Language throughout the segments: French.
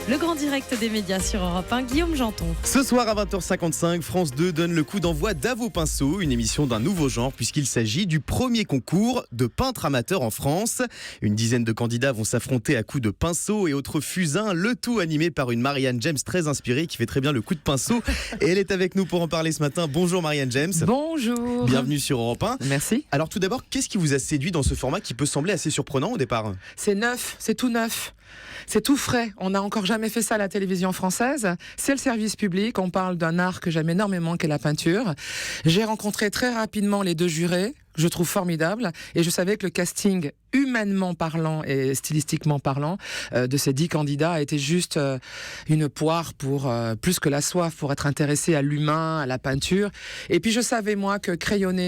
Le grand direct des médias sur Europe 1, Guillaume Janton. Ce soir à 20h55, France 2 donne le coup d'envoi d'À vos pinceaux, une émission d'un nouveau genre puisqu'il s'agit du premier concours de peintres amateurs en France. Une dizaine de candidats vont s'affronter à coups de pinceaux et autres fusains, le tout animé par une Marianne James très inspirée qui fait très bien le coup de pinceau. Et elle est avec nous pour en parler ce matin. Bonjour Marianne James. Bonjour. Bienvenue sur Europe 1. Merci. Alors tout d'abord, qu'est-ce qui vous a séduit dans ce format qui peut sembler assez surprenant au départ ? C'est neuf, c'est tout neuf. C'est tout frais. On n'a encore jamais fait ça à la télévision française. C'est le service public. On parle d'un art que j'aime énormément, qu'est la peinture. J'ai rencontré très rapidement les deux jurés. Je trouve formidable. Et je savais que le casting, humainement parlant et stylistiquement parlant, de ces 10 candidats a été juste une poire pour plus que la soif, pour être intéressé à l'humain, à la peinture. Et puis je savais moi que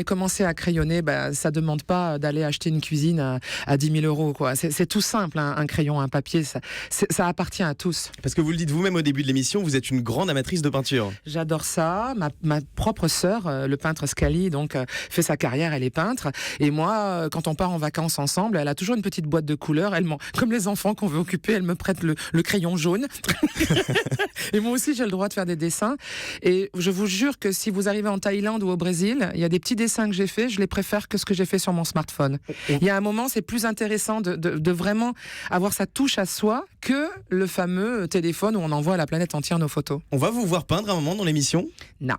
commencer à crayonner, ça demande pas d'aller acheter une cuisine à 10 000 euros, quoi. C'est tout simple, hein, un crayon, un papier, ça appartient à tous. Parce que vous le dites vous-même au début de l'émission, vous êtes une grande amatrice de peinture. J'adore ça. Ma propre sœur, le peintre Scali, donc fait sa carrière, elle est peintre. Et moi, quand on part en vacances ensemble, elle a toujours une petite boîte de couleurs. Comme les enfants qu'on veut occuper, elle me prête le crayon jaune. Et moi aussi, j'ai le droit de faire des dessins. Et je vous jure que si vous arrivez en Thaïlande ou au Brésil, il y a des petits dessins que j'ai faits, je les préfère que ce que j'ai fait sur mon smartphone. Il y a un moment, c'est plus intéressant de vraiment avoir sa touche à soi que le fameux téléphone où on envoie à la planète entière nos photos. On va vous voir peindre un moment dans l'émission ? Non.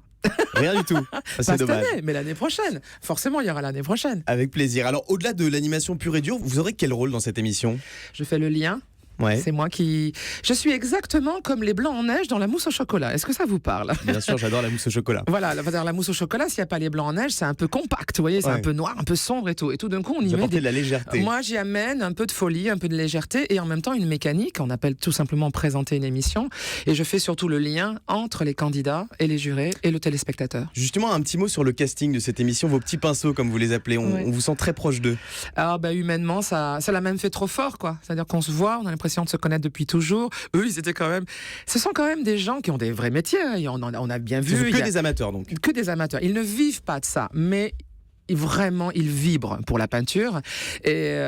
Rien du tout. C'est pas dommage. cette année, mais l'année prochaine. Forcément, il y aura l'année prochaine. Avec plaisir. Alors, au-delà de l'animation pure et dure, vous aurez quel rôle dans cette émission ? Je fais le lien. Ouais. C'est moi qui... Je suis exactement comme les blancs en neige dans la mousse au chocolat. Est-ce que ça vous parle ? Bien sûr, j'adore la mousse au chocolat. Voilà, la mousse au chocolat, s'il n'y a pas les blancs en neige, c'est un peu compact, vous voyez, c'est un peu noir, un peu sombre et tout. Et tout d'un coup, on y met de la légèreté. Moi, j'y amène un peu de folie, un peu de légèreté et en même temps une mécanique. On appelle tout simplement présenter une émission. Et je fais surtout le lien entre les candidats et les jurés et le téléspectateur. Justement, un petit mot sur le casting de cette émission, vos petits pinceaux, comme vous les appelez. On vous sent très proche d'eux. Alors, humainement, ça l'a même fait trop fort, quoi. C'est-à-dire qu'on se voit, on a l'impression de se connaître depuis toujours. Eux, ce sont quand même des gens qui ont des vrais métiers. On a bien vu. Ce sont des amateurs, donc. Que des amateurs. Ils ne vivent pas de ça, mais vraiment, ils vibrent pour la peinture. Et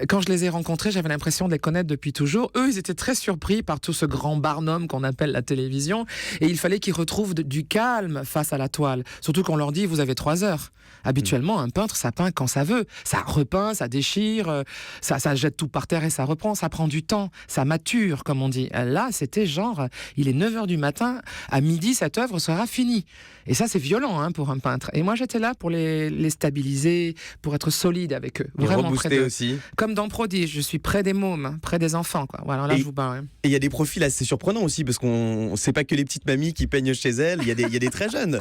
quand je les ai rencontrés, j'avais l'impression de les connaître depuis toujours. Eux, ils étaient très surpris par tout ce grand barnum qu'on appelle la télévision. Et il fallait qu'ils retrouvent du calme face à la toile. Surtout qu'on leur dit, vous avez 3 heures. Habituellement, un peintre, ça peint quand ça veut. Ça repeint, ça déchire, ça jette tout par terre et ça reprend. Ça prend du temps, ça mature, comme on dit. Là, c'était genre, il est 9h du matin, à midi, cette œuvre sera finie. Et ça, c'est violent, hein, pour un peintre. Et moi, j'étais là pour les stabiliser, pour être solide avec eux. Et vraiment rebooster près d'eux. aussi. Comme dans Prodige, je suis près des mômes, près des enfants, quoi. Voilà, là, je vous parle. Et il y a des profils assez surprenants aussi, parce qu'on ne sait pas que les petites mamies qui peignent chez elles, il y a des très jeunes.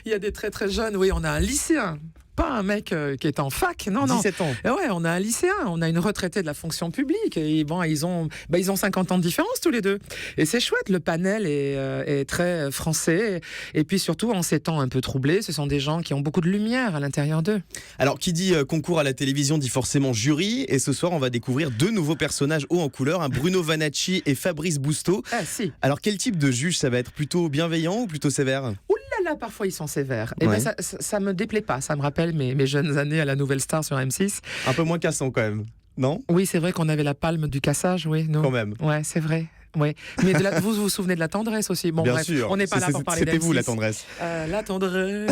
Il y a des très très jeunes, oui, on a un lycéen. Pas un mec qui est en fac, non. 17 ans. Et ouais, on a un lycéen, on a une retraitée de la fonction publique. Et bon, ils ont 50 ans de différence tous les deux. Et c'est chouette, le panel est très français. Et puis surtout, en ces temps un peu troublés, ce sont des gens qui ont beaucoup de lumière à l'intérieur d'eux. Alors, qui dit concours à la télévision dit forcément jury. Et ce soir, on va découvrir 2 nouveaux personnages hauts en couleur, Bruno Vanacci et Fabrice Bousteau. Ah, si. Alors, quel type de juge ça va être ? Plutôt bienveillant ou plutôt sévère ? Là, parfois, ils sont sévères. Et ça me déplaît pas. Ça me rappelle mes jeunes années à la Nouvelle Star sur M6. Un peu moins cassant quand même, non ? Oui, c'est vrai qu'on avait la palme du cassage, oui. Nous. Quand même. Ouais, c'est vrai. Oui, mais vous vous souvenez de la tendresse aussi. Bon, bien bref, sûr. On n'est pas là pour parler d'M6. C'était vous la tendresse. La tendresse.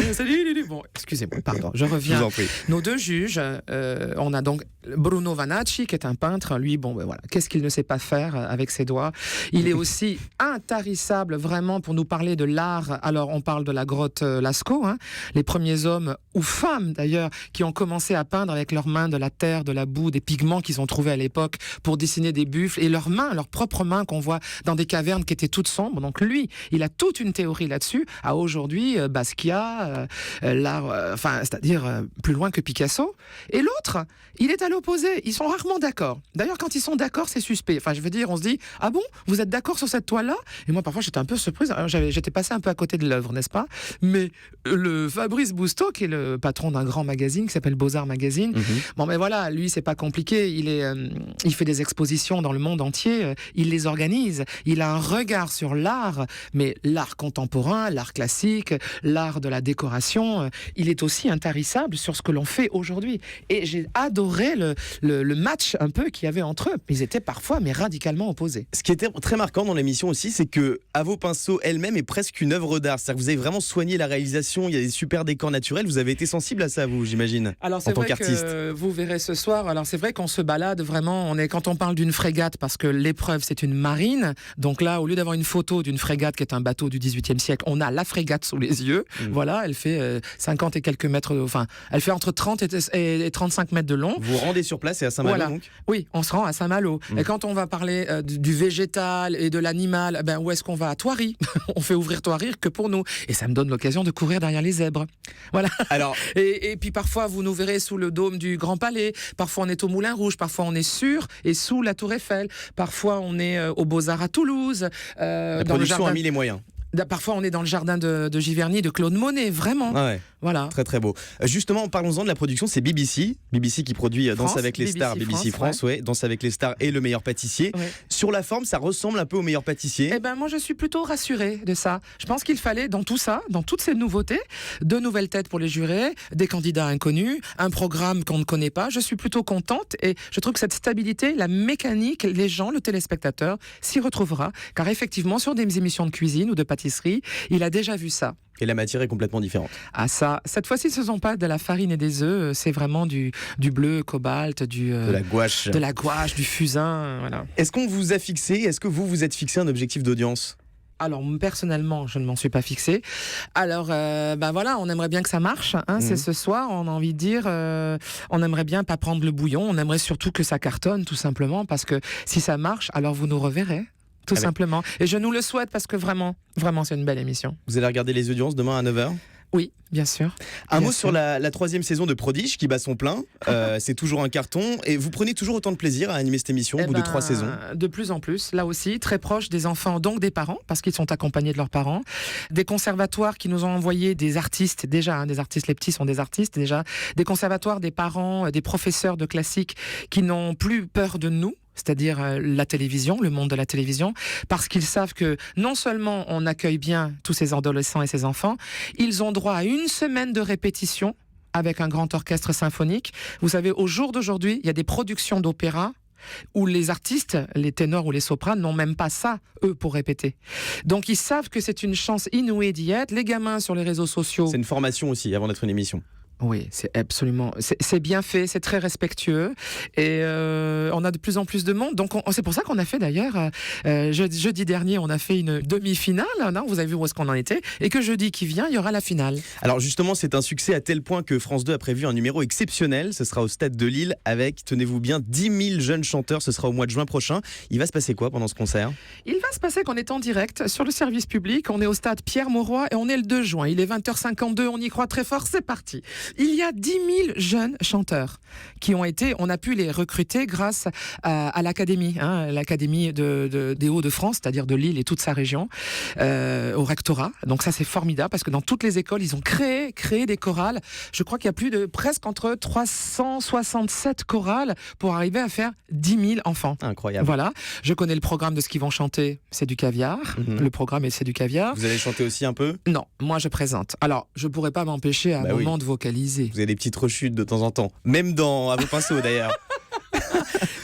Bon, excusez-moi, pardon. Je reviens. Je vous en prie. Nos 2 juges, on a donc Bruno Vanacci qui est un peintre. Lui, voilà, qu'est-ce qu'il ne sait pas faire avec ses doigts. Il est aussi intarissable vraiment pour nous parler de l'art. Alors, on parle de la grotte Lascaux, hein, les premiers hommes ou femmes d'ailleurs qui ont commencé à peindre avec leurs mains de la terre, de la boue, des pigments qu'ils ont trouvés à l'époque pour dessiner des buffles et leurs mains, leurs propres mains qu'on voit dans des cavernes qui étaient toutes sombres. Donc lui, il a toute une théorie là-dessus. À aujourd'hui, Basquiat, l'art, c'est-à-dire plus loin que Picasso. Et l'autre, il est à l'opposé. Ils sont rarement d'accord. D'ailleurs, quand ils sont d'accord, c'est suspect. Enfin, je veux dire, on se dit, ah bon, vous êtes d'accord sur cette toile-là ? Et moi, parfois, j'étais un peu surprise. Alors, j'étais passé un peu à côté de l'œuvre, n'est-ce pas ? Mais le Fabrice Bousteau, qui est le patron d'un grand magazine qui s'appelle Beaux-Arts Magazine, voilà, lui, c'est pas compliqué. Il fait des expositions dans le monde entier. Il les organise. maîtrise, il a un regard sur l'art, mais l'art contemporain, l'art classique, l'art de la décoration, il est aussi intarissable sur ce que l'on fait aujourd'hui. Et j'ai adoré le match un peu qu'il y avait entre eux. Ils étaient parfois mais radicalement opposés. Ce qui était très marquant dans l'émission aussi, c'est que À vos pinceaux elle-même est presque une œuvre d'art. C'est-à-dire que vous avez vraiment soigné la réalisation, il y a des super décors naturels, vous avez été sensible à ça, vous, j'imagine, alors, c'est en tant vrai qu'artiste. que vous verrez ce soir, alors c'est vrai qu'on se balade vraiment, quand on parle d'une frégate, parce que l'épreuve c'est une marine, donc là, au lieu d'avoir une photo d'une frégate qui est un bateau du XVIIIe siècle, on a la frégate sous les yeux, voilà, elle fait 50 et quelques mètres, enfin, elle fait entre 30 et 35 mètres de long. Vous vous rendez sur place et à Saint-Malo, Voilà. donc Oui, on se rend à Saint-Malo. Et quand on va parler du végétal et de l'animal, ben où est-ce qu'on va? À Thoiry. On fait ouvrir Thoiry que pour nous. Et ça me donne l'occasion de courir derrière les zèbres. Voilà. Alors, Et puis parfois, vous nous verrez sous le dôme du Grand Palais. Parfois, on est au Moulin Rouge. Parfois, on est sur et sous la Tour Eiffel. Parfois, on est aux Beaux-Arts à Toulouse. la Dans le production jardin... a mis les moyens. Parfois, on est dans le jardin de Giverny, de Claude Monet. Vraiment. Ah ouais. Voilà. Très très beau. Justement, parlons-en de la production, c'est BBC qui produit Danse France, avec les BBC stars, BBC France, ouais, Danse avec les stars et Le Meilleur Pâtissier. Ouais. Sur la forme, ça ressemble un peu au Meilleur Pâtissier. Eh ben moi je suis plutôt rassurée de ça. Je pense qu'il fallait dans tout ça, dans toutes ces nouveautés, de nouvelles têtes pour les jurés, des candidats inconnus, un programme qu'on ne connaît pas. Je suis plutôt contente et je trouve que cette stabilité, la mécanique, les gens, le téléspectateur s'y retrouvera. Car effectivement, sur des émissions de cuisine ou de pâtisserie, il a déjà vu ça. Et la matière est complètement différente. Ah ça, cette fois-ci, ce ne sont pas de la farine et des œufs, c'est vraiment du bleu, cobalt, De la gouache. de la gouache, du fusain, voilà. Est-ce qu'on vous a fixé, est-ce que vous vous êtes fixé un objectif d'audience ? Alors personnellement, je ne m'en suis pas fixé. Alors ben voilà, on aimerait bien que ça marche. C'est ce soir, on a envie de dire, on aimerait bien pas prendre le bouillon. On aimerait surtout que ça cartonne, tout simplement, parce que si ça marche, alors vous nous reverrez. Tout simplement. Et je nous le souhaite parce que vraiment, c'est une belle émission. Vous allez regarder les audiences demain à 9h ? Oui, bien sûr. Un Bien mot sûr. sur la troisième saison de Prodige qui bat son plein. C'est toujours un carton. Et vous prenez toujours autant de plaisir à animer cette émission au bout de 3 saisons ? De plus en plus, là aussi, très proche des enfants, donc des parents, parce qu'ils sont accompagnés de leurs parents. Des conservatoires qui nous ont envoyé des artistes, déjà, des artistes, les petits sont des artistes déjà. Des conservatoires, des parents, des professeurs de classique qui n'ont plus peur de nous. C'est-à-dire la télévision, le monde de la télévision, parce qu'ils savent que non seulement on accueille bien tous ces adolescents et ces enfants, ils ont droit à 1 semaine de répétition avec un grand orchestre symphonique. Vous savez, au jour d'aujourd'hui, il y a des productions d'opéra où les artistes, les ténors ou les sopranes, n'ont même pas ça, eux, pour répéter. Donc ils savent que c'est une chance inouïe d'y être. Les gamins sur les réseaux sociaux... C'est une formation aussi, avant d'être une émission. Oui, c'est absolument, c'est bien fait, c'est très respectueux et on a de plus en plus de monde. Donc c'est pour ça qu'on a fait d'ailleurs jeudi dernier, on a fait une demi-finale. Non, vous avez vu où est-ce qu'on en était et que jeudi qui vient, il y aura la finale. Alors justement, c'est un succès à tel point que France 2 a prévu un numéro exceptionnel. Ce sera au Stade de Lille avec, tenez-vous bien, 10 000 jeunes chanteurs. Ce sera au mois de juin prochain. Il va se passer quoi pendant ce concert ? Il va se passer qu'on est en direct sur le service public. On est au stade Pierre-Mauroy et on est le 2 juin. Il est 20h52, on y croit très fort, c'est parti. Il y a 10 000 jeunes chanteurs qui ont été, on a pu les recruter grâce à l'académie, l'académie des Hauts-de-France, c'est-à-dire de Lille et toute sa région, au rectorat. Donc ça c'est formidable parce que dans toutes les écoles, ils ont créé des chorales. Je crois qu'il y a plus de presque entre 367 chorales pour arriver à faire 10 000 enfants. Incroyable. Voilà. Je connais le programme de ce qu'ils vont chanter, c'est du caviar. Le programme c'est du caviar. Vous allez chanter aussi un peu ? Non, moi je présente. Alors, je pourrais pas m'empêcher à un moment de vocaliser. Vous avez des petites rechutes de temps en temps. Même À vos pinceaux d'ailleurs.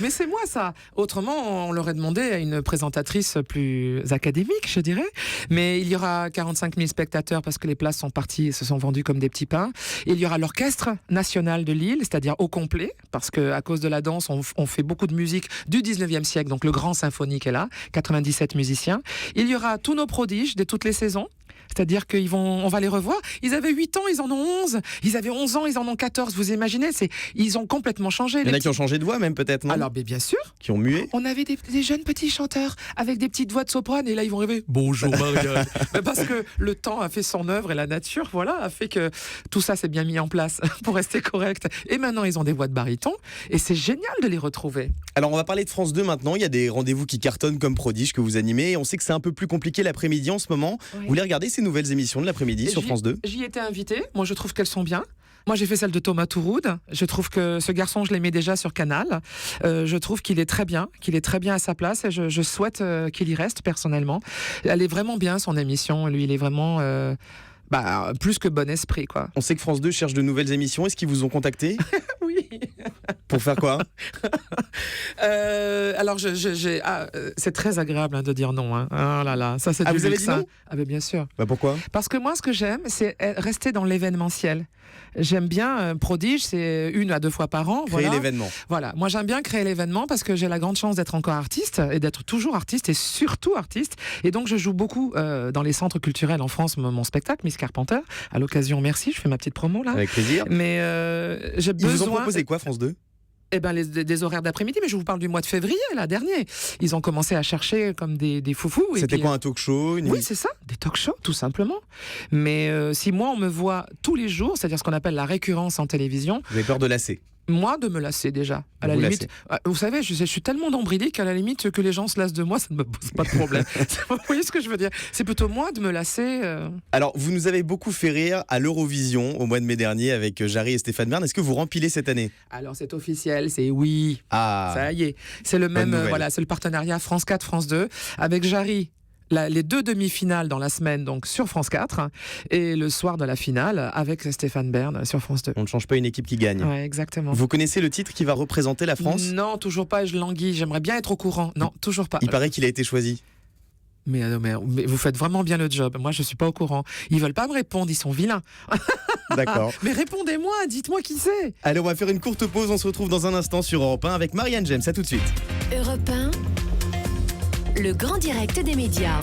Mais c'est moi ça. Autrement, on l'aurait demandé à une présentatrice plus académique, je dirais. Mais il y aura 45 000 spectateurs parce que les places sont parties et se sont vendues comme des petits pains. Il y aura l'Orchestre National de Lille, c'est-à-dire au complet, parce qu'à cause de la danse, on fait beaucoup de musique du 19e siècle, donc le grand symphonique est là, 97 musiciens. Il y aura tous nos prodiges de toutes les saisons. C'est-à-dire on va les revoir. Ils avaient 8 ans, ils en ont 11. Ils avaient 11 ans, ils en ont 14. Vous imaginez, ils ont complètement changé. Il y en a qui ont changé de voix même peut-être, non ? Alors, bien sûr. Qui ont mué ? On avait des jeunes petits chanteurs avec des petites voix de soprane et là ils vont rêver. Bonjour Marianne. Parce que le temps a fait son œuvre et la nature, voilà, a fait que tout ça s'est bien mis en place pour rester correct. Et maintenant ils ont des voix de baryton et c'est génial de les retrouver. Alors on va parler de France 2 maintenant. Il y a des rendez-vous qui cartonnent comme Prodige que vous animez. On sait que c'est un peu plus compliqué l'après-midi en ce moment. Oui. Vous voulez regarder ces nouvelles émissions de l'après-midi sur France 2 ? J'y étais invitée. Moi je trouve qu'elles sont bien. Moi, j'ai fait celle de Thomas Touroud. Je trouve que ce garçon, je l'aimais déjà sur Canal. Je trouve qu'il est très bien à sa place et je souhaite qu'il y reste personnellement. Elle est vraiment bien, son émission. Lui, il est vraiment plus que bon esprit, quoi. On sait que France 2 cherche de nouvelles émissions. Est-ce qu'ils vous ont contacté? Oui. Pour faire quoi? Alors, c'est très agréable de dire non. Hein. Ah là là, ça c'est du vous avez luxe, dit non? hein. Ah ben bien sûr. Pourquoi? Parce que moi, ce que j'aime, c'est rester dans l'événementiel. J'aime bien Prodige, c'est 1 à 2 fois par an. Créer l'événement. Voilà, moi j'aime bien créer l'événement parce que j'ai la grande chance d'être encore artiste et d'être toujours artiste et surtout artiste. Et donc je joue beaucoup dans les centres culturels en France, mon spectacle, Miss Carpenter. À l'occasion, merci, je fais ma petite promo là. Avec plaisir. Mais j'ai Ils vous ont besoin. proposé quoi, France 2? Eh ben, des horaires d'après-midi, mais je vous parle du mois de février, là, dernier. Ils ont commencé à chercher comme des fous-fous. C'était quoi, un talk show? Oui, c'est ça, des talk shows, tout simplement. Mais si moi, on me voit tous les jours, c'est-à-dire ce qu'on appelle la récurrence en télévision. Vous avez peur de lasser? Moi, de me lasser déjà. À la Vous limite, vous savez, je suis tellement nombrilique qu'à la limite, que les gens se lassent de moi, ça ne me pose pas de problème. Vous voyez ce que je veux dire? C'est plutôt moi de me lasser. Alors, vous nous avez beaucoup fait rire à l'Eurovision au mois de mai dernier avec Jarry et Stéphane Bern. Est-ce que vous rempilez cette année? Alors, c'est officiel, c'est oui. Ah, Ça y est. C'est le même, nouvelle. c'est le partenariat France 4, France 2, avec Jarry. Les 2 demi-finales dans la semaine, donc sur France 4, et le soir de la finale avec Stéphane Bern sur France 2. on ne change pas une équipe qui gagne. Ouais, exactement. Vous connaissez le titre qui va représenter la France? Non, toujours pas, et je languis. J'aimerais bien être au courant. Non, toujours pas. Il paraît qu'il a été choisi. Mais vous faites vraiment bien le job. Moi, je suis pas au courant. Ils veulent pas me répondre, ils sont vilains. D'accord. Mais répondez-moi, dites-moi qui c'est. Allez, on va faire une courte pause. On se retrouve dans un instant sur Europe 1 avec Marianne James. À tout de suite. Europe 1, le grand direct des médias.